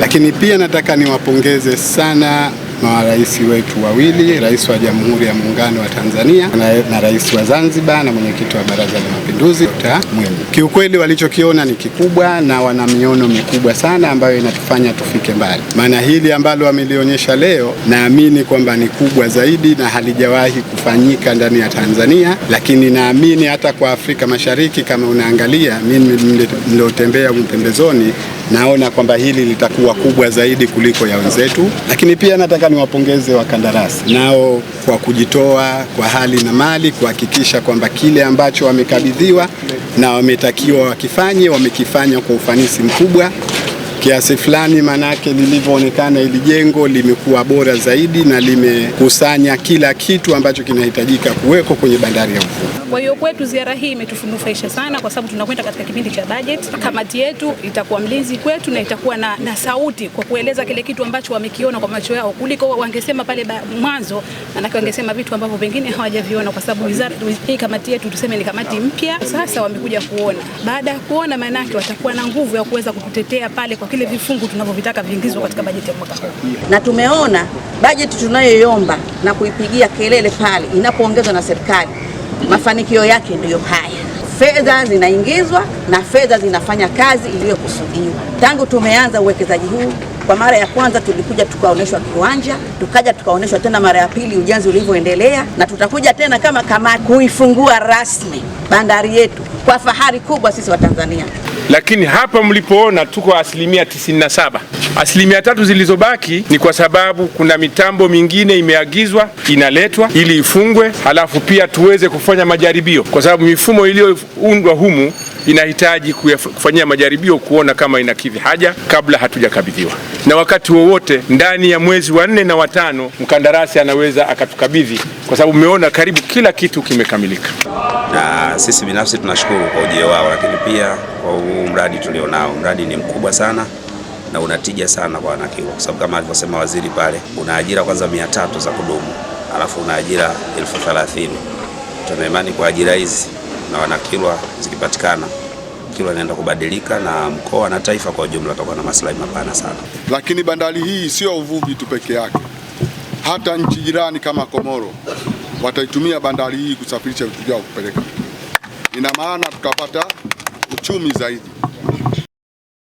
Lakini pia nataka niwapongeze sana marais wetu wawili, Rais wa Jamhuri ya Muungano wa Tanzania na Rais wa Zanzibar na mwenyekiti wa Baraza la Mapinduzi Dr. Mwinyi. Kiukweli walichokiona ni kikubwa na wana miono mikubwa sana ambayo inatufanya tufike mbali. Maana hili ambalo wamelionyesha leo naamini kwamba ni kubwa zaidi na halijawahi kufanyika ndani ya Tanzania, lakini naamini hata kwa Afrika Mashariki. Kama unaangalia, mimi niliotembea pembezoni, naona kwamba hili litakuwa kubwa zaidi kuliko ya wenzetu. Lakini pia nataka niwapongeze wakandarasi nao kwa kujitoa kwa hali na mali kuhakikisha kwamba kile ambacho wamekabidhiwa na wametakiwa wakifanye, wamekifanya kwa ufanisi mkubwa kiasi fulani. Manake lilivyoonekana ili jengo limekuwa bora zaidi na limekusanya kila kitu ambacho kinahitajika kuweko kwenye bandari ya Uvuvi. Kwa hiyo kwetu ziara hii imetunufaisha sana, kwa sababu tunakwenda katika kipindi cha budget. Kamati yetu itakuwa mlinzi kwetu na itakuwa na sauti kwa kueleza kile kitu ambacho wamekiona kwa macho yao, kuliko wangesema pale mwanzo, manake wangesema vitu ambavyo pengine hawajaviona, kwa sababu hii kamati yetu tuseme ni kamati mpya. Sasa wamekuja kuona, baada ya kuona manake watakuwa na nguvu ya kuweza kututetea pale kwa kile vifungu tunavyovitaka viingizwe katika bajeti ya mwaka huu. Na tumeona bajeti tunayoiomba na kuipigia kelele pale inapoongezwa na serikali, mafanikio yake ndiyo haya. Fedha zinaingizwa na fedha zinafanya kazi iliyokusudiwa. Tangu tumeanza uwekezaji huu, kwa mara ya kwanza tulikuja tukaonyeshwa kiwanja, tukaja tukaonyeshwa tena mara ya pili ujenzi ulivyoendelea, na tutakuja tena kama kamati kuifungua rasmi bandari yetu kwa fahari kubwa sisi wa Tanzania. Lakini hapa mlipoona tuko 97%. 3% zilizobaki ni kwa sababu kuna mitambo mingine imeagizwa inaletwa ili ifungwe, halafu pia tuweze kufanya majaribio, kwa sababu mifumo iliyoundwa humu inahitaji kufanyia majaribio kuona kama inakidhi haja kabla hatujakabidhiwa. Na wakati wowote ndani ya mwezi wa 4 na wa 5 mkandarasi anaweza akatukabidhi, kwa sababu umeona karibu kila kitu kimekamilika. Na sisi binafsi tunashukuru kwa ujio wao, lakini pia kwa huu mradi tulionao. Mradi ni mkubwa sana na unatija sana kwa Wanakilwa, kwa sababu kama alivyosema waziri pale, una ajira kwanza 300 za kudumu, alafu una ajira 30,000. Tuna imani kwa ajira hizi na Wanakilwa zikipatikana, Kilwa inaenda kubadilika na mkoa na taifa kwa ujumla tutakuwa na maslahi mapana sana. Lakini bandari hii sio uvuvi tu peke yake, hata nchi jirani kama Komoro wataitumia bandari hii kusafirisha vitu vyao kupeleka. Ina maana tutapata uchumi zaidi.